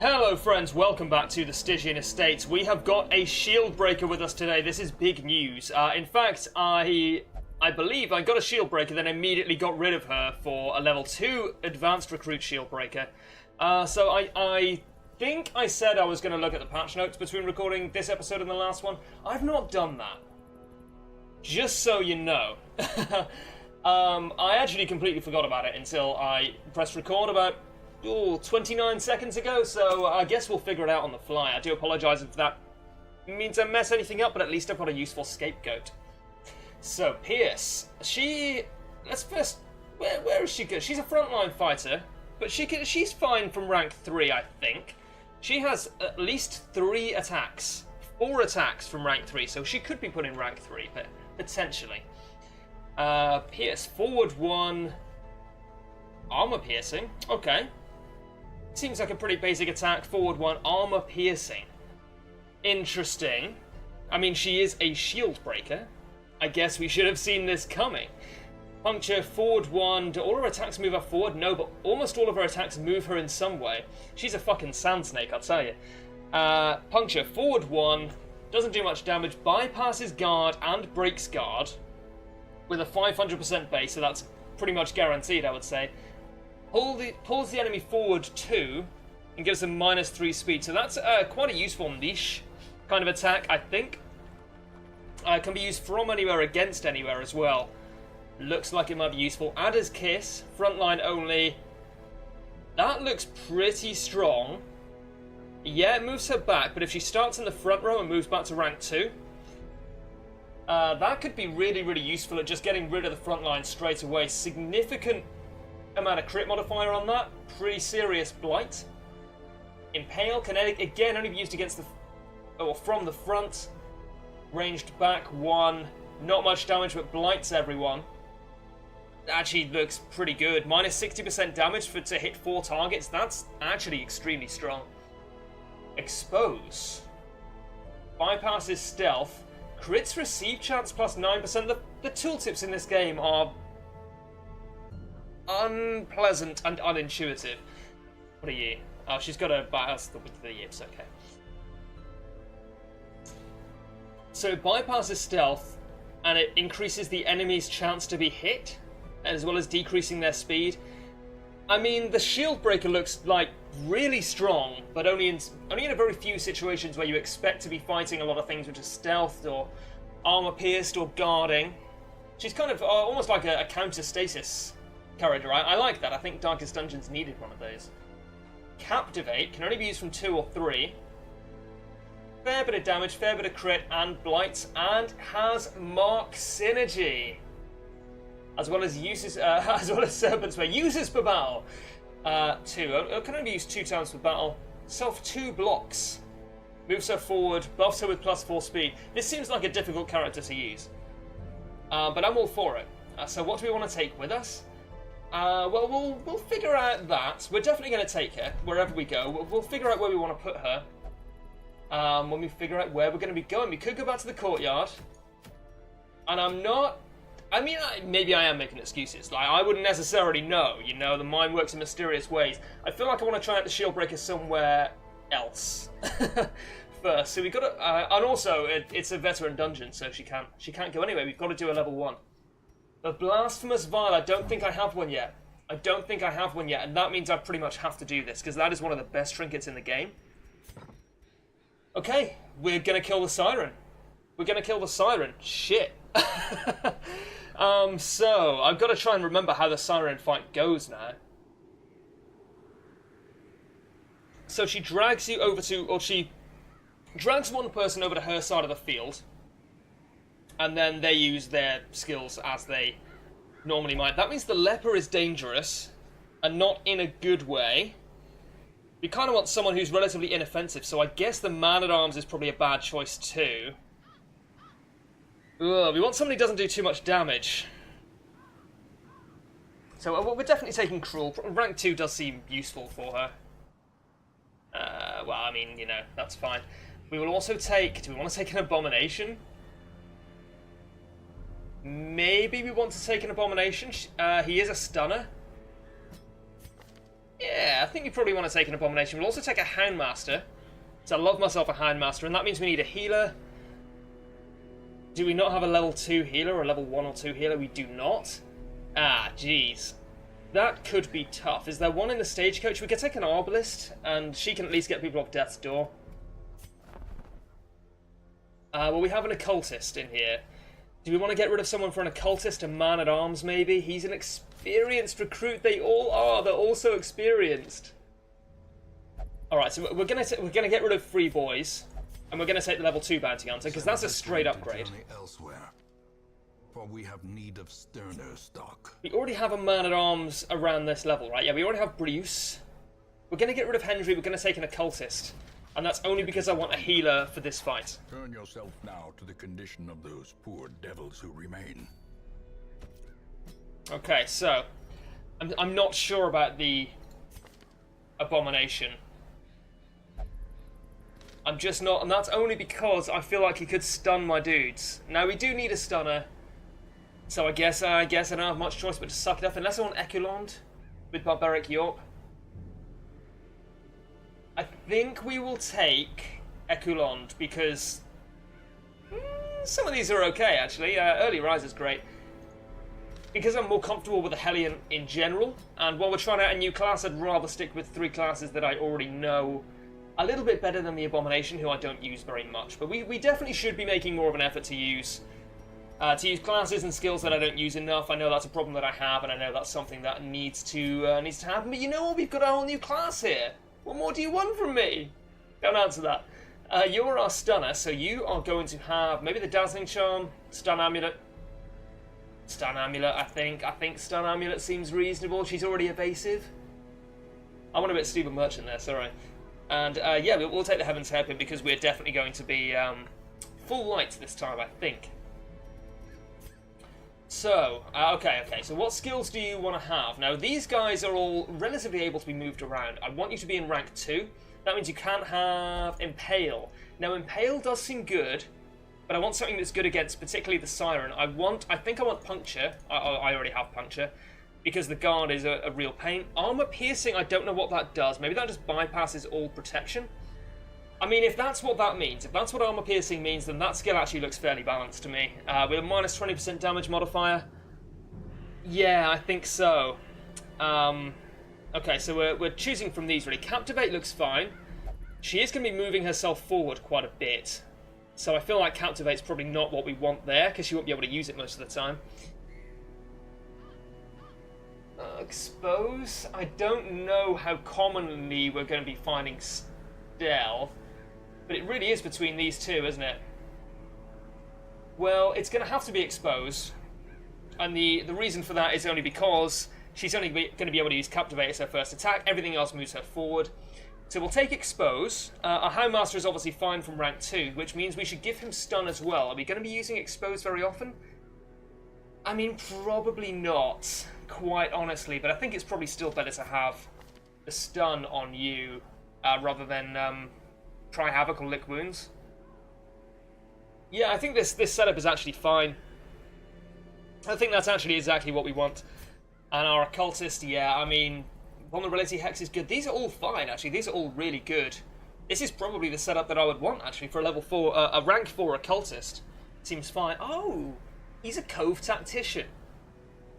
Hello friends, welcome back to the Stygian Estates. We have got a Shieldbreaker with us today. This is big news. In fact, I believe I got a Shieldbreaker, then immediately got rid of her for a level 2 advanced recruit Shieldbreaker. So I think I said I was going to look at the patch notes between recording this episode and the last one. I've not done that. Just so you know. I actually completely forgot about it until I pressed record about 29 seconds ago, so I guess we'll figure it out on the fly. I do apologise if that means I mess anything up, but at least I've got a useful scapegoat. So, Pierce. Let's first... Where is she good? She's a frontline fighter, but she's fine from rank 3, I think. She has at least 3 attacks. 4 attacks from rank 3, so she could be put in rank 3, but potentially. Pierce. Forward 1... Armor piercing. Okay. Seems like a pretty basic attack. Forward 1, armor piercing. Interesting. I mean, she is a shield breaker. I guess we should have seen this coming. Puncture, forward 1. Do all her attacks move her forward? No, but almost all of her attacks move her in some way. She's a fucking sand snake, I'll tell you. Puncture, forward 1. Doesn't do much damage. Bypasses guard and breaks guard. With a 500% base, so that's pretty much guaranteed, I would say. Pulls the enemy forward 2 and gives them -3 speed. So that's quite a useful niche kind of attack, I think. Can be used from anywhere against anywhere as well. Looks like it might be useful. Adder's Kiss, frontline only. That looks pretty strong. Yeah, it moves her back, but if she starts in the front row and moves back to rank 2, that could be really, really useful at just getting rid of the front line straight away. Significant amount of crit modifier on that. Pretty serious blight. Impale, kinetic, again only be used against from the front. Ranged back 1. Not much damage, but blights everyone. Actually looks pretty good. -60% damage to hit 4 targets. That's actually extremely strong. Expose. Bypasses stealth. Crits receive chance plus 9%. The tooltips in this game are unpleasant and unintuitive. What are you? Oh, she's got a bias with the yips, okay. So it bypasses stealth, and it increases the enemy's chance to be hit, as well as decreasing their speed. I mean, the Shieldbreaker looks like really strong, but only in a very few situations where you expect to be fighting a lot of things which are stealthed or armor pierced or guarding. She's kind of almost like a counter stasis character. I like that. I think Darkest Dungeons needed one of those. Captivate can only be used from 2 or 3. Fair bit of damage, fair bit of crit and blights, and has mark synergy, as well as Serpent's Way. Uses per battle. 2. It can only be used 2 times per battle. Self 2 blocks. Moves her forward, buffs her with +4 speed. This seems like a difficult character to use, but I'm all for it. So what do we want to take with us? Well, we'll figure out that. We're definitely going to take her wherever we go. We'll figure out where we want to put her. When we figure out where we're going to be going. We could go back to the courtyard. And I'm not... I mean, maybe I am making excuses. Like, I wouldn't necessarily know. You know, the mind works in mysterious ways. I feel like I want to try out the Shieldbreaker somewhere else first. So we've got to... and also, it's a veteran dungeon, so she can't go anywhere. We've got to do a level 1. The Blasphemous Vial, I don't think I have one yet. And that means I pretty much have to do this, because that is one of the best trinkets in the game. Okay, we're gonna kill the Siren. Shit. So, I've got to try and remember how the Siren fight goes now. So she drags you over to, or she drags one person over to her side of the field, and then they use their skills as they normally might. That means the leper is dangerous, and not in a good way. We kind of want someone who's relatively inoffensive, so I guess the Man-at-Arms is probably a bad choice too. Ugh, we want somebody who doesn't do too much damage. So we're definitely taking Cruel. Rank 2 does seem useful for her. Well, I mean, you know, that's fine. We will also take... Do we want to take an Abomination? Maybe we want to take an Abomination. He is a stunner. Yeah, I think you probably want to take an Abomination. We'll also take a Houndmaster. So I love myself a Houndmaster, and that means we need a healer. Do we not have a level 2 healer or a level 1 or 2 healer? We do not. Ah, jeez. That could be tough. Is there one in the stagecoach? We could take an Arbalist, and she can at least get people off death's door. Well, we have an Occultist in here. Do we want to get rid of someone for an Occultist? A Man-at-Arms, maybe? He's an experienced recruit. They all are. They're all so experienced. Alright, so we're gonna get rid of 3 boys. And we're going to take the level 2 bounty hunter, because that's a straight upgrade. Elsewhere, for we have need of sterner stock. We already have a man-at-arms around this level, right? Yeah, we already have Bruce. We're going to get rid of Henry, we're going to take an occultist. And that's only because I want a healer for this fight. Turn yourself now to the condition of those poor devils who remain. Okay, so... I'm not sure about the Abomination. I'm just not, and that's only because I feel like he could stun my dudes. Now we do need a stunner, so I guess I don't have much choice but to suck it up, unless I want Ekulond with Barbaric Yorp. I think we will take Ekulond because some of these are okay actually. Early Rise is great. Because I'm more comfortable with the Hellion in general, and while we're trying out a new class, I'd rather stick with 3 classes that I already know a little bit better than the Abomination, who I don't use very much. But we definitely should be making more of an effort to use classes and skills that I don't use enough. I know that's a problem that I have, and I know that's something that needs to happen. But you know what? We've got a whole new class here. What more do you want from me? Don't answer that. You're our stunner, so you are going to have maybe the Dazzling Charm, Stun Amulet. Stun Amulet, I think. I think Stun Amulet seems reasonable. She's already evasive. I went a bit Stephen Merchant there, sorry. And yeah, we'll take the Heaven's Hairpin because we're definitely going to be full light this time, I think. So, okay, so what skills do you want to have? Now, these guys are all relatively able to be moved around. I want you to be in rank 2. That means you can't have Impale. Now, Impale does seem good, but I want something that's good against particularly the Siren. I think I want Puncture. I already have Puncture, because the guard is a real pain. Armor Piercing, I don't know what that does. Maybe that just bypasses all protection. I mean, if that's what that means, if that's what Armor Piercing means, then that skill actually looks fairly balanced to me. With a minus 20% damage modifier, yeah, I think so. Okay, so we're choosing from these, really. Captivate looks fine. She is going to be moving herself forward quite a bit. So I feel like Captivate's probably not what we want there, because she won't be able to use it most of the time. Expose? I don't know how commonly we're going to be finding stealth, but it really is between these two, isn't it? Well, it's going to have to be Expose, and the reason for that is only because she's only going to be able to use Captivate as her first attack. Everything else moves her forward. So we'll take Expose. Our Houndmaster is obviously fine from rank 2, which means we should give him Stun as well. Are we going to be using Expose very often? I mean, probably not, quite honestly, but I think it's probably still better to have the Stun on you rather than try Havoc or Lick Wounds. Yeah, I think this setup is actually fine. I think that's actually exactly what we want. And our Occultist, yeah, I mean, Vulnerability Hex is good. These are all fine, actually. These are all really good. This is probably the setup that I would want, actually, for a level 4, a rank 4 Occultist. Seems fine. Oh, he's a Cove Tactician.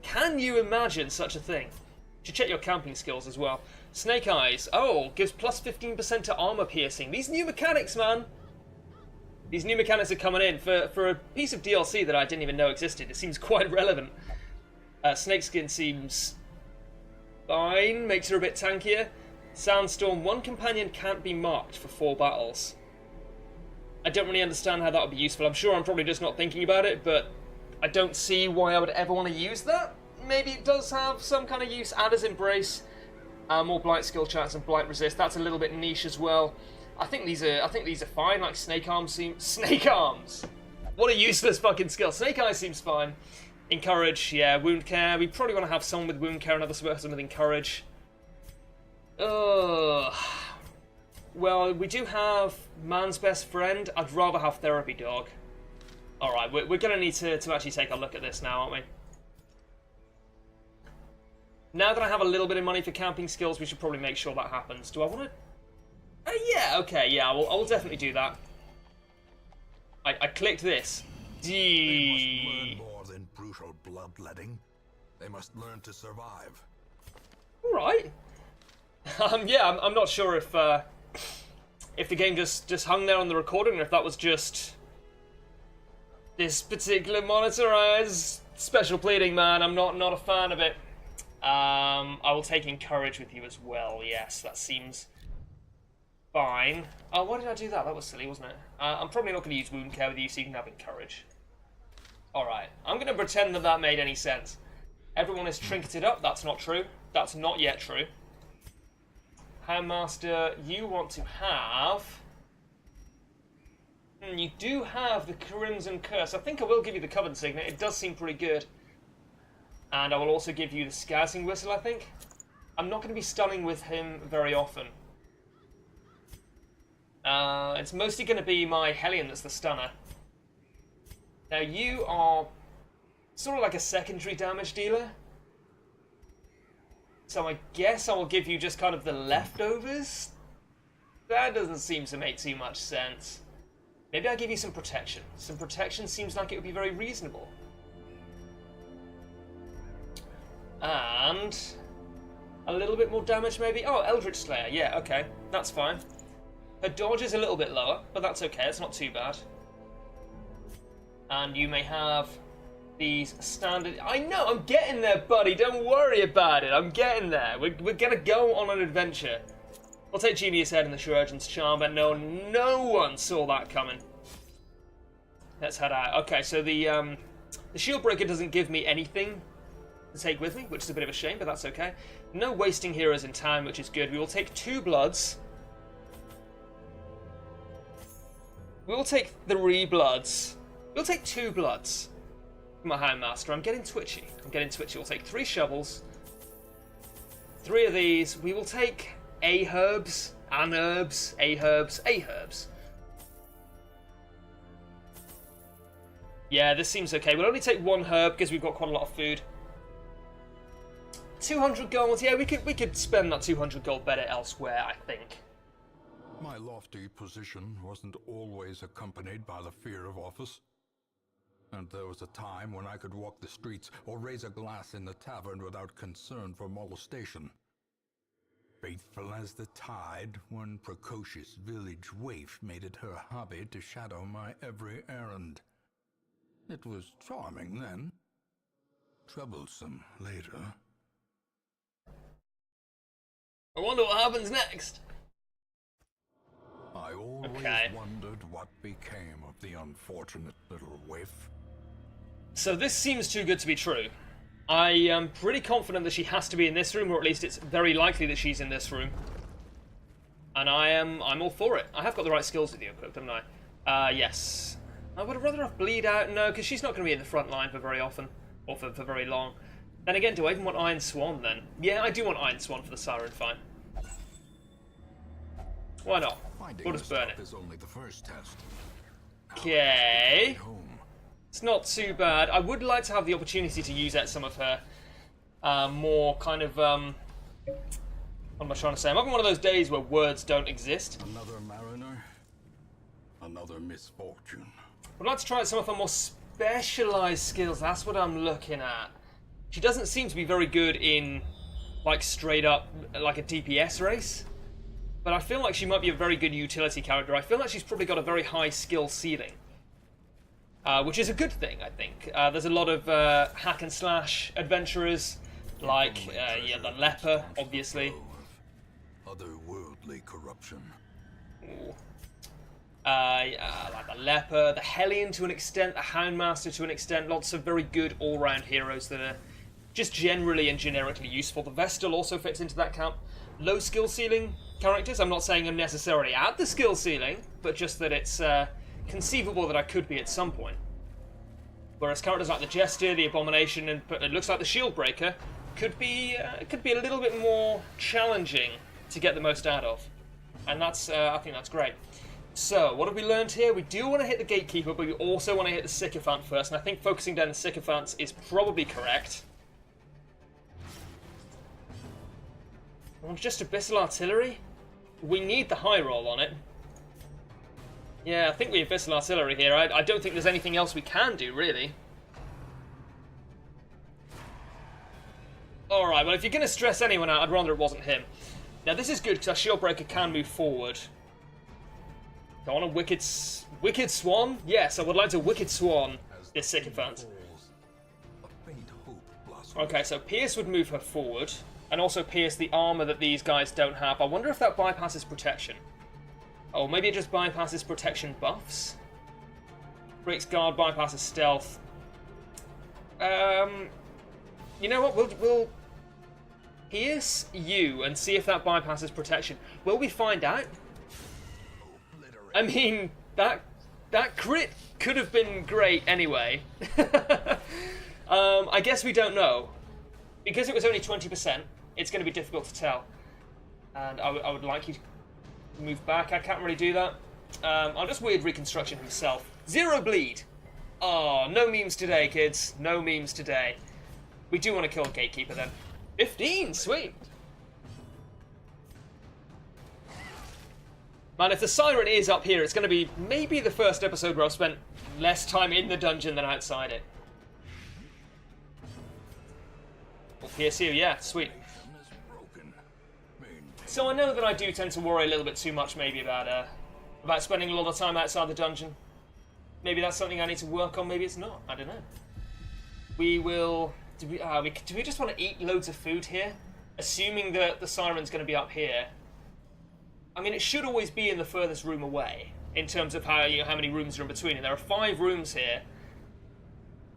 Can you imagine such a thing? You should check your camping skills as well. Snake Eyes. Oh, gives plus 15% to armor piercing. These new mechanics, man. These new mechanics are coming in. For a piece of DLC that I didn't even know existed, it seems quite relevant. Snakeskin seems fine. Makes her a bit tankier. Sandstorm. One companion can't be marked for 4 battles. I don't really understand how that would be useful. I'm sure I'm probably just not thinking about it, but I don't see why I would ever want to use that. Maybe it does have some kind of use. Adder's Embrace, more Blight skill chance and Blight Resist. That's a little bit niche as well. I think these are fine. Like Snake Arms seems Snake Arms. What a useless fucking skill. Snake Eyes seems fine. Encourage, yeah. Wound Care. We probably want to have someone with Wound Care, another person with Encourage. Ugh. Well, we do have Man's Best Friend. I'd rather have Therapy Dog. Alright, we're going to need to actually take a look at this now, aren't we? Now that I have a little bit of money for camping skills, we should probably make sure that happens. Do I want to... yeah, okay, yeah, I will definitely do that. I clicked this. They must learn more than brutal bloodletting. They must learn to survive. Alright. Yeah, I'm not sure if the game just hung there on the recording, or if that was just this particular monitorized special pleading, man. I'm not a fan of it. I will take encourage with you as well. Yes, that seems fine. Oh, why did I do that? That was silly, wasn't it? I'm probably not going to use wound care with you, so you can have encourage. Alright, I'm going to pretend that that made any sense. Everyone is trinketed up. That's not true. That's not yet true. Handmaster, you want to have... you do have the Crimson Curse. I think I will give you the Coven Signet. It does seem pretty good. And I will also give you the Scouting Whistle, I think. I'm not going to be stunning with him very often. It's mostly going to be my Hellion that's the stunner. Now you are sort of like a secondary damage dealer. So I guess I will give you just kind of the leftovers. That doesn't seem to make too much sense. Maybe I'll give you some protection. Some protection seems like it would be very reasonable. And a little bit more damage maybe. Oh, Eldritch Slayer. Yeah, okay. That's fine. Her dodge is a little bit lower, but that's okay. It's not too bad. And you may have these standard... I know, I'm getting there, buddy. Don't worry about it. I'm getting there. We're going to go on an adventure. We'll take Genius Head and the Chirurgeon's Charm, but no one saw that coming. Let's head out. Okay, so the Shieldbreaker doesn't give me anything to take with me, which is a bit of a shame, but that's okay. No wasting heroes in town, which is good. We will take 2 bloods. We will take 3 bloods. We'll take 2 bloods. My Handmaster. I'm getting twitchy. We'll take 3 shovels. 3 of these. We will take A-herbs, an-herbs, A-herbs, A-herbs. Yeah, this seems okay. We'll only take 1 herb because we've got quite a lot of food. 200 gold. Yeah, we could spend that 200 gold better elsewhere, I think. My lofty position wasn't always accompanied by the fear of office. And there was a time when I could walk the streets or raise a glass in the tavern without concern for molestation. Faithful as the tide, one precocious village waif made it her hobby to shadow my every errand. It was charming then, troublesome later. I wonder what happens next. I always wondered what became of the unfortunate little waif. So this seems too good to be true. I am pretty confident that she has to be in this room, or at least it's very likely that she's in this room. And I'm all for it. I have got the right skills with you equipped, haven't I? Yes. I would rather have Bleed Out. No, because she's not going to be in the front line for very often, or for very long. Then again, do I even want Iron Swan then? Yeah, I do want Iron Swan for the Siren, fine. Why not? We'll just burn it. Is only the first test. Okay. It's not too bad. I would like to have the opportunity to use some of her more kind of... what am I trying to say? I'm having one of those days where words don't exist. Another mariner, another misfortune. I'd like to try some of her more specialized skills. That's what I'm looking at. She doesn't seem to be very good in, like, straight up, like a DPS race. But I feel like she might be a very good utility character. I feel like she's probably got a very high skill ceiling. Which is a good thing, I think. There's a lot of hack and slash adventurers, like yeah, the Leper, obviously. Otherworldly corruption. Like the Leper, the Hellion to an extent, the Houndmaster to an extent. Lots of very good all-round heroes that are just generally and generically useful. The Vestal also fits into that camp. Low skill ceiling characters. I'm not saying I'm necessarily at the skill ceiling, but just that it's conceivable that I could be at some point. Whereas characters like the Jester, the Abomination, and it looks like the Shieldbreaker could be a little bit more challenging to get the most out of, and that's I think that's great. So what have we learned here? We do want to hit the Gatekeeper, but we also want to hit the Sycophant first, and I think focusing down the Sycophants is probably correct. Or just Abyssal Artillery? We need the high roll on it. Yeah, I think we Abyssal Artillery here. I don't think there's anything else we can do, really. Alright, well, if you're going to stress anyone out, I'd rather it wasn't him. Now, this is good, because our Shieldbreaker can move forward. Go on a Wicked Swan? Yes, I would like to Wicked Swan this Sycophant. Okay, so Pierce would move her forward, and also pierce the armor that these guys don't have. I wonder if that bypasses protection. Oh, maybe it just bypasses protection buffs? Breaks guard, bypasses stealth. You know what, we'll pierce you and see if that bypasses protection. Will we find out? I mean, that crit could have been great anyway. I guess we don't know. Because it was only 20%, it's going to be difficult to tell. And I would like you to move back. I can't really do that. I'll just weird reconstruction himself. 0 bleed. Oh, no memes today, kids. No memes today. We do want to kill a Gatekeeper then. 15, sweet. Man, if the Siren is up here, it's going to be maybe the first episode where I've spent less time in the dungeon than outside it. Well, PSU, yeah, sweet. So I know that I do tend to worry a little bit too much maybe about spending a lot of time outside the dungeon. Maybe that's something I need to work on, maybe it's not. I don't know. We will... Do we just want to eat loads of food here? Assuming that the Siren's going to be up here. I mean, it should always be in the furthest room away, in terms of how many rooms are in between. And there are 5 rooms here.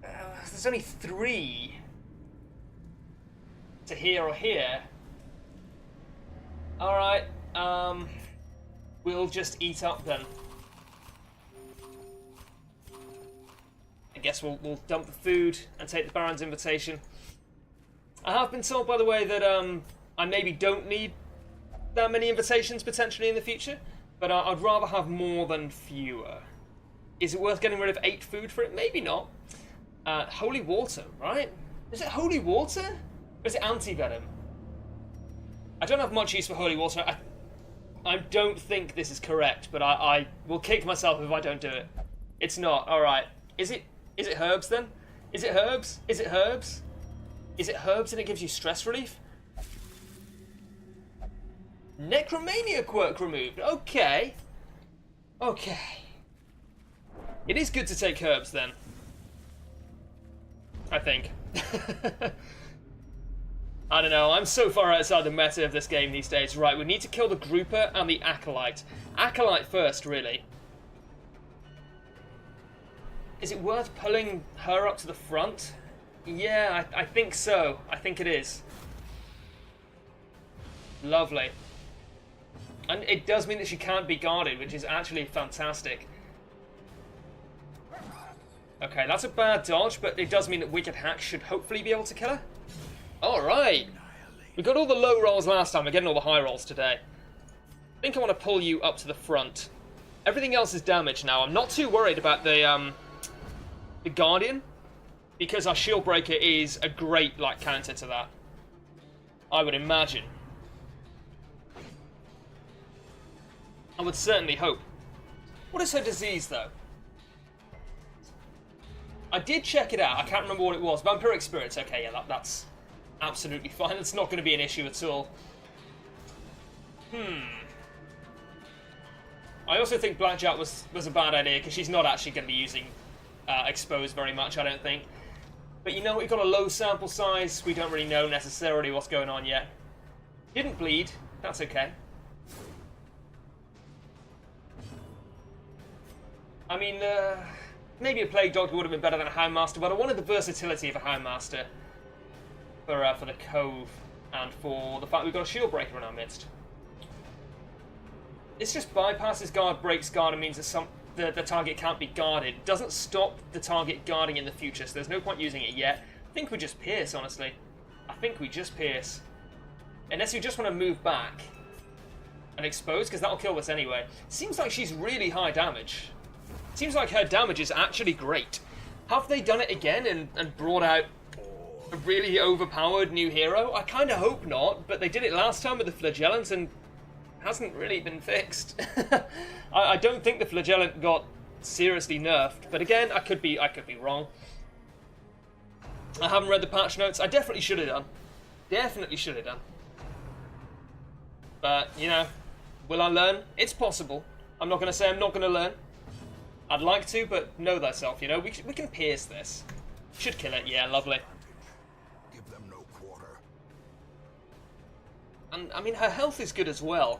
There's only 3 to here or here. Alright, we'll just eat up then. I guess we'll dump the food and take the Baron's invitation. I have been told, by the way, that I maybe don't need that many invitations potentially in the future, but I'd rather have more than fewer. Is it worth getting rid of 8 food for it? Maybe not. Holy water, right? Is it holy water? Or is it anti-venom? I don't have much use for holy water. I don't think this is correct, but I will kick myself if I don't do it. It's not. Alright. Is it herbs then? Is it herbs? Is it herbs? Is it herbs and it gives you stress relief? Necromania quirk removed. Okay. Okay. It is good to take herbs then. I think. I don't know, I'm so far outside the meta of this game these days. Right, we need to kill the Grouper and the Acolyte. Acolyte first, really. Is it worth pulling her up to the front? Yeah, I think so. I think it is. Lovely. And it does mean that she can't be guarded, which is actually fantastic. Okay, that's a bad dodge, but it does mean that Wicked Hack should hopefully be able to kill her. Alright. We got all the low rolls last time, we're getting all the high rolls today. I think I want to pull you up to the front. Everything else is damaged now. I'm not too worried about the Guardian, because our Shieldbreaker is a great counter to that. I would imagine. I would certainly hope. What is her disease, though? I did check it out. I can't remember what it was. Vampiric Spirits. Okay, yeah, that's absolutely fine. It's not going to be an issue at all. I also think Blackjack was a bad idea, because she's not actually going to be using Exposed very much, I don't think. But you know, we've got a low sample size. We don't really know necessarily what's going on yet. Didn't bleed. That's okay. I mean, maybe a Plague Doctor would have been better than a Houndmaster, but I wanted the versatility of a Houndmaster for the Cove, and for the fact we've got a Shieldbreaker in our midst. This just bypasses guard, breaks guard, and means that the target can't be guarded. It doesn't stop the target guarding in the future, so there's no point using it yet. I think we just pierce, honestly. I think we just pierce. Unless you just want to move back and expose, because that'll kill us anyway. Seems like she's really high damage. Seems like her damage is actually great. Have they done it again and brought out a really overpowered new hero? I kind of hope not, but they did it last time with the Flagellant and hasn't really been fixed. I don't think the Flagellant got seriously nerfed, but again, I could be wrong. I haven't read the patch notes. I definitely should have done. Definitely should have done. But, you know, will I learn? It's possible. I'm not going to say I'm not going to learn. I'd like to, but know thyself, you know. We can pierce this. Should kill it. Yeah, lovely. Give them no quarter. And, I mean, her health is good as well.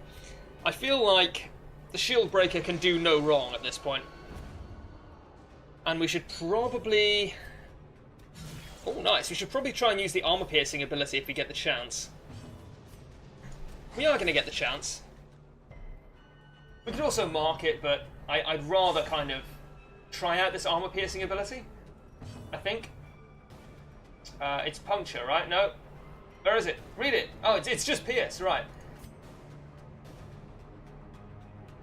I feel like the Shieldbreaker can do no wrong at this point. And we should probably... Oh, nice. We should probably try and use the armor-piercing ability if we get the chance. We are going to get the chance. We could also mark it, but I'd rather kind of try out this armor-piercing ability, I think. It's puncture, right? No. Where is it? Read it. Oh, it's just pierce, right.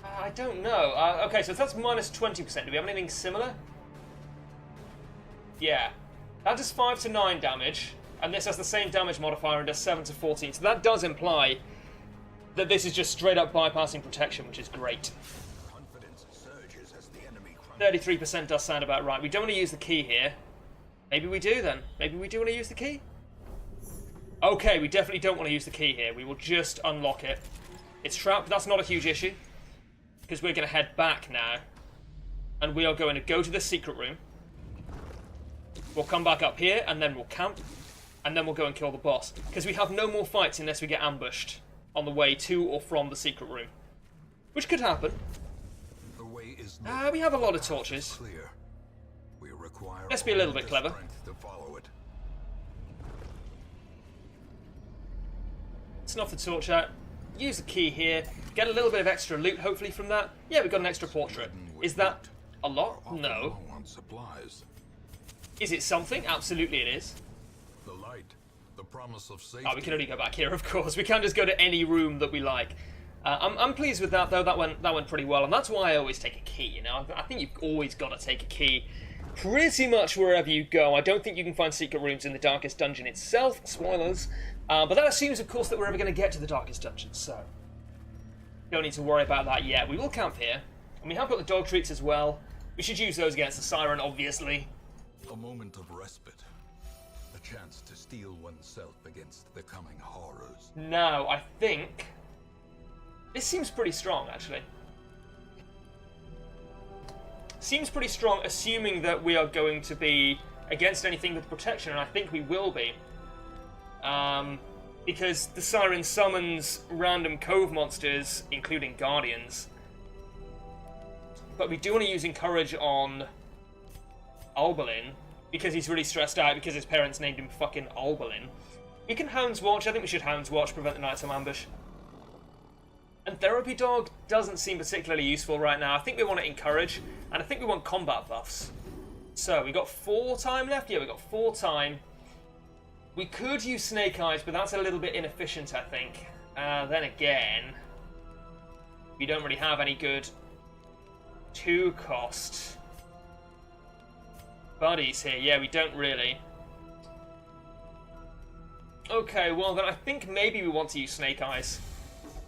I don't know. Okay, so that's minus 20%. Do we have anything similar? Yeah. That does 5 to 9 damage, and this has the same damage modifier and does 7 to 14. So that does imply that this is just straight up bypassing protection, which is great. 33% does sound about right. We don't want to use the key here. Maybe we do then. Maybe we do want to use the key? Okay, we definitely don't want to use the key here. We will just unlock it. It's trapped. That's not a huge issue, because we're going to head back now. And we are going to go to the secret room. We'll come back up here, and then we'll camp. And then we'll go and kill the boss. Because we have no more fights unless we get ambushed on the way to or from the secret room. Which could happen. The way is we have a lot of torches. Clear. We require Let's be a little bit clever. To follow it. Snuff the torch out. Use the key here. Get a little bit of extra loot, hopefully, from that. Yeah, we've got an extra portrait. Is that a lot? No. Supplies. Is it something? Absolutely it is. The light, the promise of safety. Oh, we can only go back here, of course. We can't just go to any room that we like. I'm pleased with that, though. That went pretty well, and that's why I always take a key, you know? I think you've always got to take a key pretty much wherever you go. I don't think you can find secret rooms in the Darkest Dungeon itself. Spoilers. But that assumes, of course, that we're ever going to get to the Darkest Dungeon, so don't need to worry about that yet. We will camp here, and we have got the dog treats as well. We should use those against the Siren, obviously. A moment of respite. A chance to steel oneself against the coming horrors. Now, I think this seems pretty strong, actually. Seems pretty strong, assuming that we are going to be against anything with protection, and I think we will be. Because the Siren summons random cove monsters, including guardians. But we do want to use Encourage on Albalin, because he's really stressed out because his parents named him fucking Albalin. We can Hound's Watch. I think we should Hound's Watch, prevent the nighttime ambush. And Therapy Dog doesn't seem particularly useful right now. I think we want to Encourage, and I think we want combat buffs. So, we got 4 time left? Yeah, we got 4 time. We could use Snake Eyes, but that's a little bit inefficient, I think. Then again, we don't really have any good 2-cost buddies here. Yeah, we don't really. Okay, well then I think maybe we want to use Snake Eyes.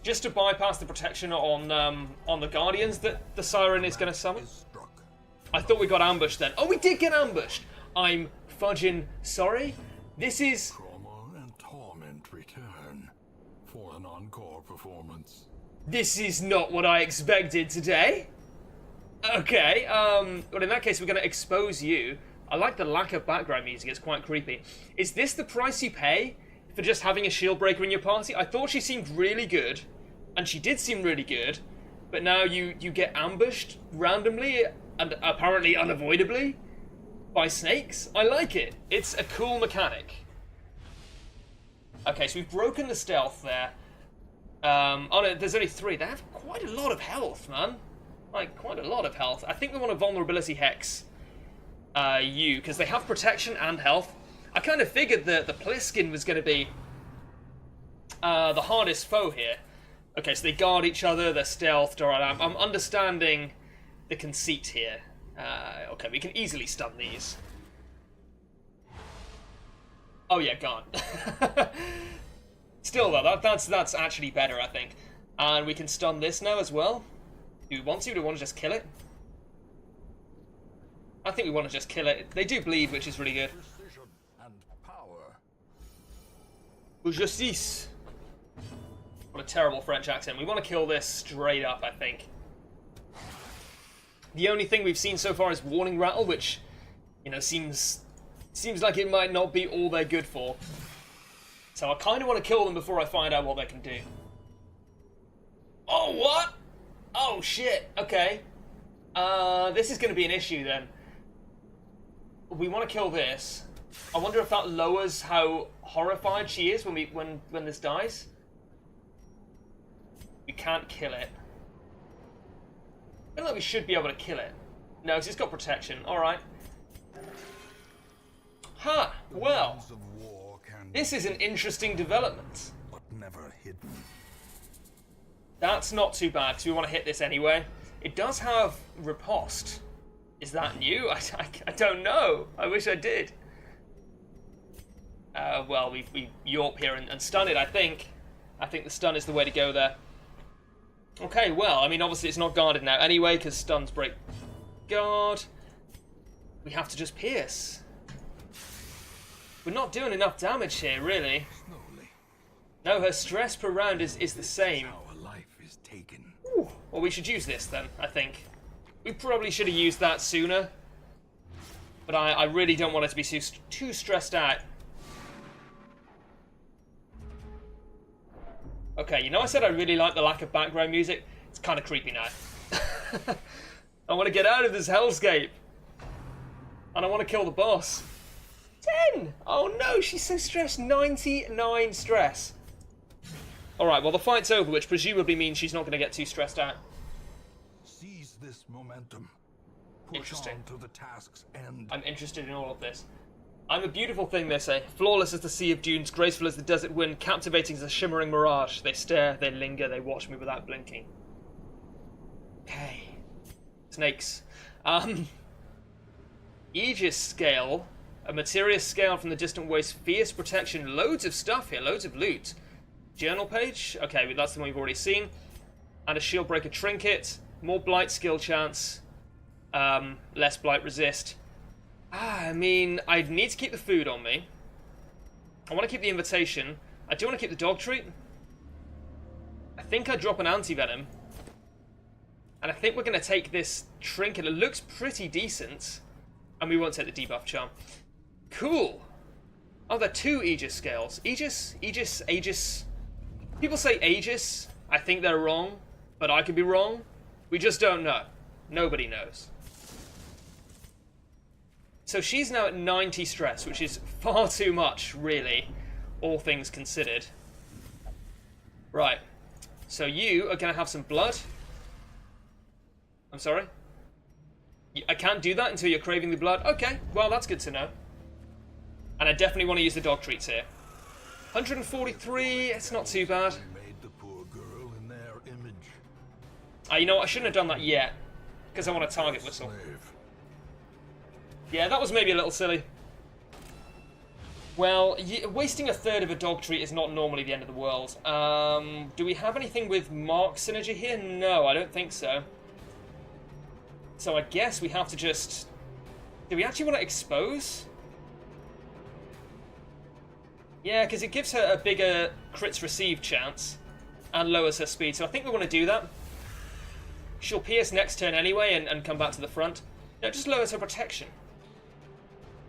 Just to bypass the protection on the Guardians that the Siren is going to summon. I thought we got ambushed then. Oh, we did get ambushed! I'm fudging sorry. This is... Trauma and torment return for an encore performance. This is not what I expected today. Okay, well in that case we're going to expose you. I like the lack of background music, it's quite creepy. Is this the price you pay for just having a Shieldbreaker in your party? I thought she seemed really good, and she did seem really good, but now you get ambushed randomly, and apparently unavoidably, by snakes? I like it. It's a cool mechanic. Okay, so we've broken the stealth there. Oh no, there's only 3. They have quite a lot of health, man. Like, quite a lot of health. I think we want a vulnerability hex you, because they have protection and health. I kind of figured that the Pliskin was going to be the hardest foe here. Okay, so they guard each other, they're stealthed. Alright, I'm understanding the conceit here. Okay, we can easily stun these. Oh yeah, gone. Still though, that's actually better, I think. And we can stun this now as well. Do we want to? Do we want to just kill it? I think we want to just kill it. They do bleed, which is really good. Precision and power. Justice. What a terrible French accent. We want to kill this straight up, I think. The only thing we've seen so far is Warning Rattle, which, you know, seems like it might not be all they're good for. So I kind of want to kill them before I find out what they can do. Oh, what? Oh, shit. Okay. This is going to be an issue, then. We want to kill this. I wonder if that lowers how horrified she is when this dies. We can't kill it. I feel like we should be able to kill it. No, because it's got protection. Alright. Huh. Well. This is an interesting development. But never hidden. That's not too bad, because we want to hit this anyway. It does have riposte. Is that new? I don't know. I wish I did. Well, we Yorp here and stun it, I think. I think the stun is the way to go there. Okay, well, I mean, obviously it's not guarded now anyway, because stuns break guard. We have to just pierce. We're not doing enough damage here, really. Slowly. No, her stress per round is the same. How a life is taken. Ooh. Well, we should use this then, I think. We probably should have used that sooner. But I really don't want it to be too stressed out. Okay, you know I said I really like the lack of background music? It's kind of creepy now. I want to get out of this hellscape. And I want to kill the boss. 10! Oh no, she's so stressed. 99 stress. Alright, well the fight's over, which presumably means she's not going to get too stressed out. Seize this momentum. Push Interesting. on to the task's end. I'm interested in all of this. I'm a beautiful thing, they say. Flawless as the sea of dunes, graceful as the desert wind, captivating as a shimmering mirage. They stare, they linger, they watch me without blinking. Okay. Snakes. Aegis scale. A materious scale from the distant waste. Fierce protection. Loads of stuff here. Loads of loot. Journal page. Okay, well, that's the one we've already seen. And a Shieldbreaker trinket. More blight skill chance. Less blight resist. I mean, I need to keep the food on me. I want to keep the invitation. I do want to keep the dog treat. I think I drop an anti-venom. And I think we're going to take this trinket. It looks pretty decent. And we won't take the debuff charm. Cool. Oh, there are 2 Aegis scales. Aegis? Aegis? Aegis? People say Aegis. I think they're wrong. But I could be wrong. We just don't know. Nobody knows. So she's now at 90 stress, which is far too much, really, all things considered. Right. So you are going to have some blood. I'm sorry? I can't do that until you're craving the blood? Okay, well, that's good to know. And I definitely want to use the dog treats here. 143, it's not too bad. Made the poor girl in their image. You know what, I shouldn't have done that yet. Because I want to target whistle. Slave. Yeah, that was maybe a little silly. Well, wasting a third of a dog treat is not normally the end of the world. Do we have anything with Mark synergy here? No, I don't think so. So I guess we have to just... Do we actually want to expose? Yeah, because it gives her a bigger crits received chance. And lowers her speed, so I think we want to do that. She'll pierce next turn anyway and come back to the front. No, it just lowers her protection.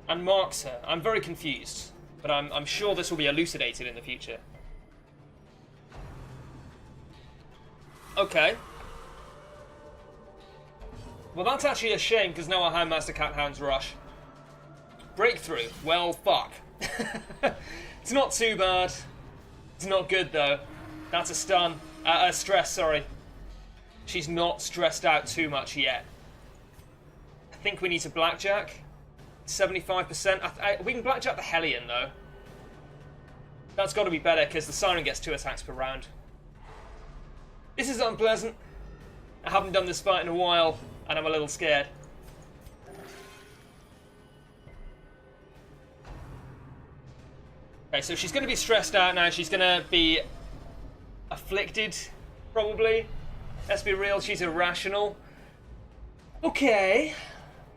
And marks her. I'm very confused. But I'm sure this will be elucidated in the future. Okay. Well, that's actually a shame, because now our Handmaster Cathounds rush. Breakthrough. Well, fuck. It's not too bad. It's not good, though. That's a stun. A stress, sorry. She's not stressed out too much yet. I think we need to blackjack. 75%. We can blackjack the Hellion, though. That's got to be better, because the Siren gets 2 attacks per round. This is unpleasant. I haven't done this fight in a while, and I'm a little scared. Okay, so she's going to be stressed out now. She's going to be afflicted, probably. Let's be real, she's irrational. Okay.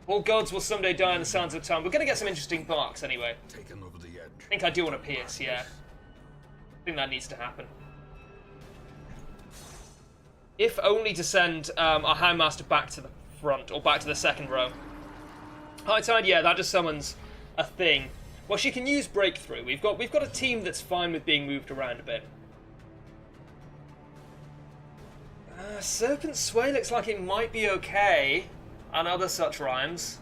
All gods will someday die in the sands of time. We're going to get some interesting barks anyway. Taken over the edge. I think I do want to pierce, yeah. I think that needs to happen. If only to send our Houndmaster back to the front, or back to the second row. High Tide, yeah, that just summons a thing. Well, she can use Breakthrough. We've got a team that's fine with being moved around a bit. Serpent Sway looks like it might be okay, and other such rhymes.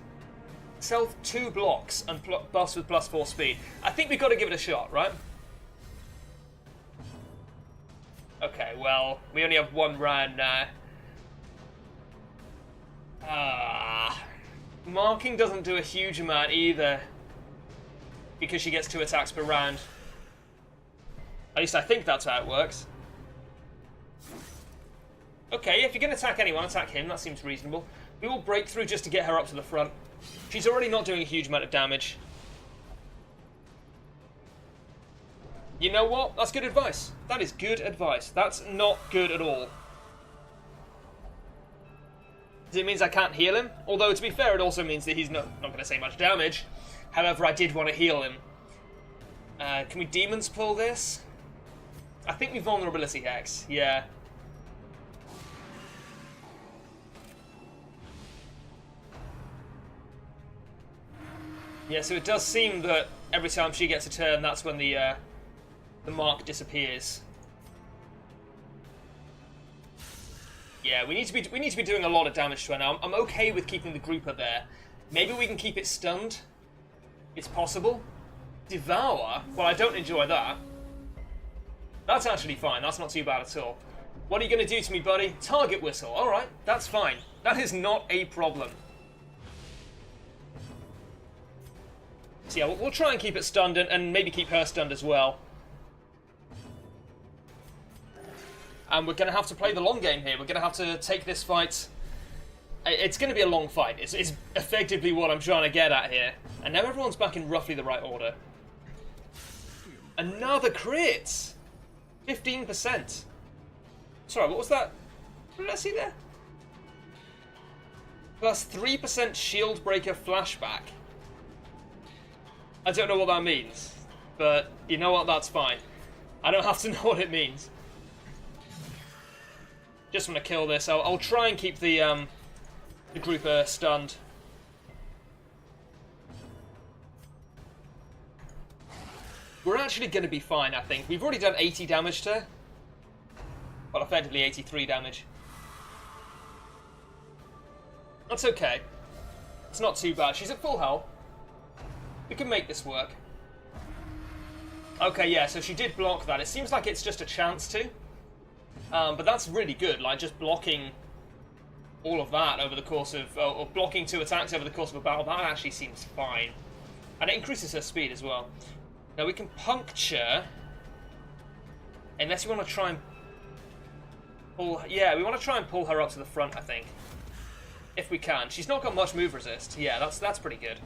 Self 2 blocks and buffs with +4 speed. I think we've got to give it a shot, right? Okay, well, we only have one round now. Marking doesn't do a huge amount either, because she gets 2 attacks per round. At least I think that's how it works. Okay, if you're going to attack anyone, attack him. That seems reasonable. We will break through just to get her up to the front. She's already not doing a huge amount of damage. You know what? That's good advice. That is good advice. That's not good at all. It means I can't heal him. Although, to be fair, it also means that he's not going to say much damage. However, I did want to heal him. Can we Demon's Pull this? I think we Vulnerability Hex. Yeah. Yeah, so it does seem that every time she gets a turn, that's when the mark disappears. Yeah, we need to be doing a lot of damage to her now. I'm okay with keeping the grouper there. Maybe we can keep it stunned. It's possible. Devour? Well, I don't enjoy that. That's actually fine. That's not too bad at all. What are you going to do to me, buddy? Target Whistle. All right, that's fine. That is not a problem. So yeah, we'll try and keep it stunned and maybe keep her stunned as well. And we're going to have to play the long game here. We're going to have to take this fight. It's going to be a long fight. It's effectively what I'm trying to get at here. And now everyone's back in roughly the right order. Another crit! 15%. Sorry, what was that? What did I see there? Plus 3% Shieldbreaker flashback. I don't know what that means. But you know what? That's fine. I don't have to know what it means. Just want to kill this. I'll try and keep the grouper stunned. We're actually going to be fine, I think. We've already done 80 damage to her. Well, effectively 83 damage. That's okay. It's not too bad. She's at full health. We can make this work. Okay, yeah, so she did block that. It seems like it's just a chance to. But that's really good, like just blocking all of that over the course of, or blocking 2 attacks over the course of a battle, that actually seems fine. And it increases her speed as well. Now we can puncture, unless you want to try and pull, yeah, we want to try and pull her up to the front, I think. If we can. She's not got much move resist. Yeah, that's pretty good.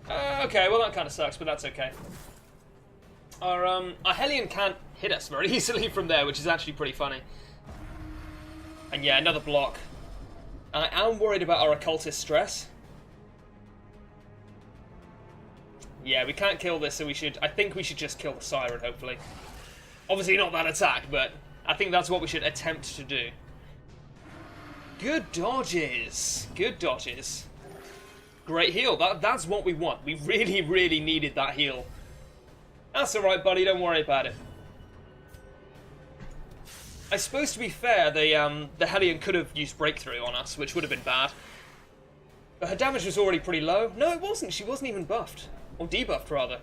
Okay, well that kind of sucks, but that's okay. Our Hellion can't hit us very easily from there, which is actually pretty funny. And yeah, another block. I am worried about our Occultist Stress. Yeah, we can't kill this, so I think we should just kill the Siren, hopefully. Obviously not that attack, but I think that's what we should attempt to do. Good dodges. Good dodges. Great heal. That's what we want. We really, really needed that heal. That's alright, buddy. Don't worry about it. I suppose, to be fair, the Hellion could have used Breakthrough on us, which would have been bad. But her damage was already pretty low. No, it wasn't. She wasn't even buffed. Or debuffed, rather.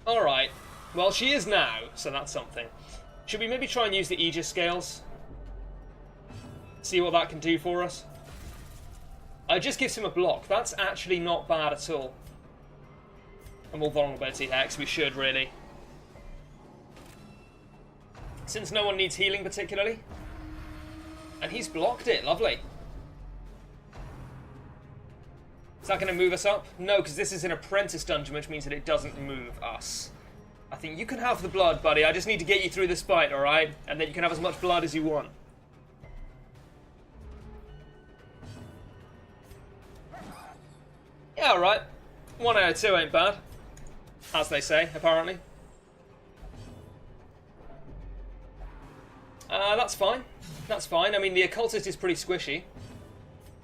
Alright. Well, she is now, so that's something. Should we maybe try and use the Aegis Scales? See what that can do for us? It just gives him a block. That's actually not bad at all. And more Vulnerability Hex, we should, really. Since no one needs healing particularly. And he's blocked it, lovely. Is that going to move us up? No, because this is an apprentice dungeon, which means that it doesn't move us. I think you can have the blood, buddy. I just need to get you through this fight, alright? And then you can have as much blood as you want. Yeah, alright. 1 out of 2 ain't bad. As they say, apparently. That's fine. That's fine. I mean, the occultist is pretty squishy.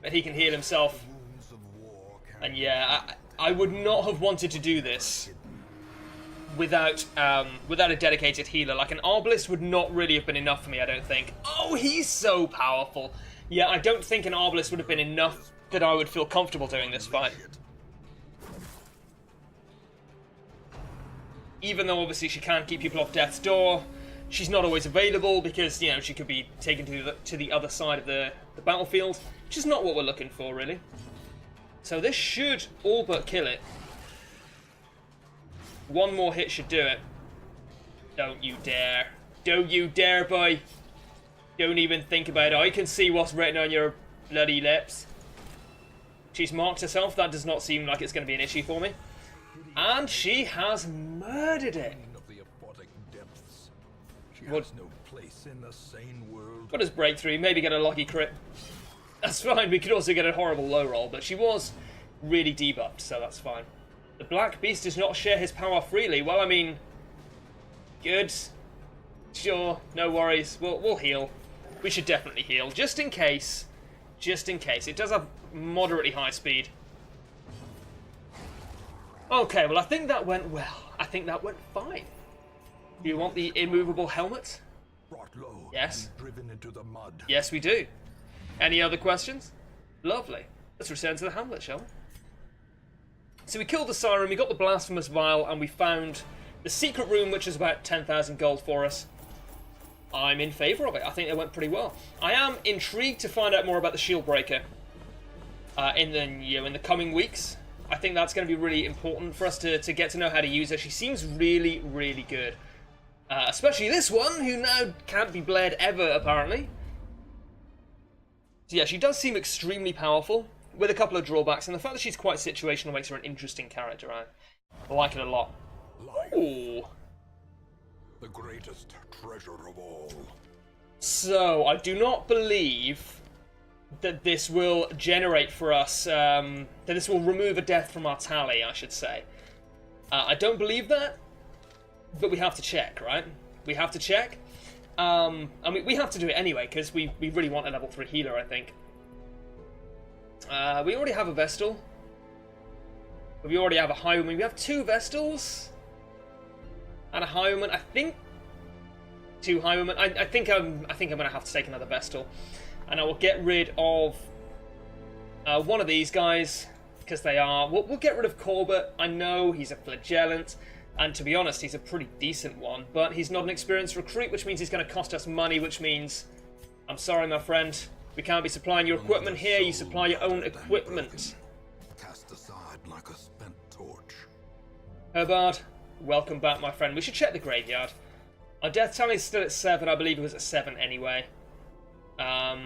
But he can heal himself. And yeah, I would not have wanted to do this without a dedicated healer. Like, an Arbalist would not really have been enough for me, I don't think. Oh, he's so powerful. Yeah, I don't think an Arbalist would have been enough that I would feel comfortable doing this fight. Even though, obviously, she can keep people off death's door, she's not always available because, you know, she could be taken to the other side of the battlefield, which is not what we're looking for, really. So this should all but kill it. 1 more hit should do it. Don't you dare. Don't you dare, boy. Don't even think about it. I can see what's written on your bloody lips. She's marked herself. That does not seem like it's going to be an issue for me. And she has murdered it. What does breakthrough? Maybe get a lucky crit. That's fine. We could also get a horrible low roll, but she was really debuffed, so that's fine. The Black Beast does not share his power freely. Well, I mean, good. Sure, no worries. We'll heal. We should definitely heal, just in case. Just in case. It does have moderately high speed. Okay, well, I think that went well. I think that went fine. Do you want the immovable helmet? Yes. Driven into the mud. Yes, we do. Any other questions? Lovely. Let's return to the Hamlet, shall we? So we killed the Siren, we got the Blasphemous Vial, and we found the secret room, which is about 10,000 gold for us. I'm in favour of it. I think it went pretty well. I am intrigued to find out more about the Shieldbreaker in the coming weeks. I think that's going to be really important for us to get to know how to use her. She seems really, really good. Especially this one, who now can't be bled ever, apparently. So yeah, she does seem extremely powerful, with a couple of drawbacks, and the fact that she's quite situational makes her an interesting character. I like it a lot. Ooh. The greatest treasure of all. So, I do not believe that this will generate for us, that this will remove a death from our tally, I should say. I don't believe that, but we have to check, right? We have to check. I mean, we have to do it anyway, because we really want a level 3 healer, I think. We already have a Vestal. We already have a Highwayman. We have 2 Vestals. And a Highwayman. I think 2 Highwaymen. I think I'm going to have to take another Vestal. And I will get rid of one of these guys, because they are... We'll get rid of Corbett. I know he's a flagellant. And to be honest, he's a pretty decent one, but he's not an experienced recruit, which means he's going to cost us money, which means... I'm sorry, my friend. We can't be supplying your equipment here. You supply your own equipment. Cast aside like a spent torch. Herbard, welcome back, my friend. We should check the graveyard. Our death tally is still at 7. I believe it was at 7 anyway. Oh,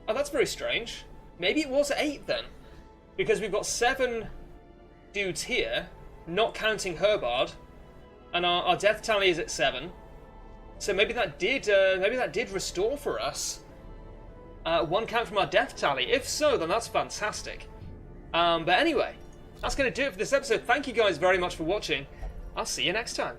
that's very strange. Maybe it was at 8 then. Because we've got 7... dudes here, not counting Herbard, and our death tally is at 7. So maybe that did restore for us 1 count from our death tally. If so, then that's fantastic. But anyway, that's going to do it for this episode. Thank you guys very much for watching. I'll see you next time.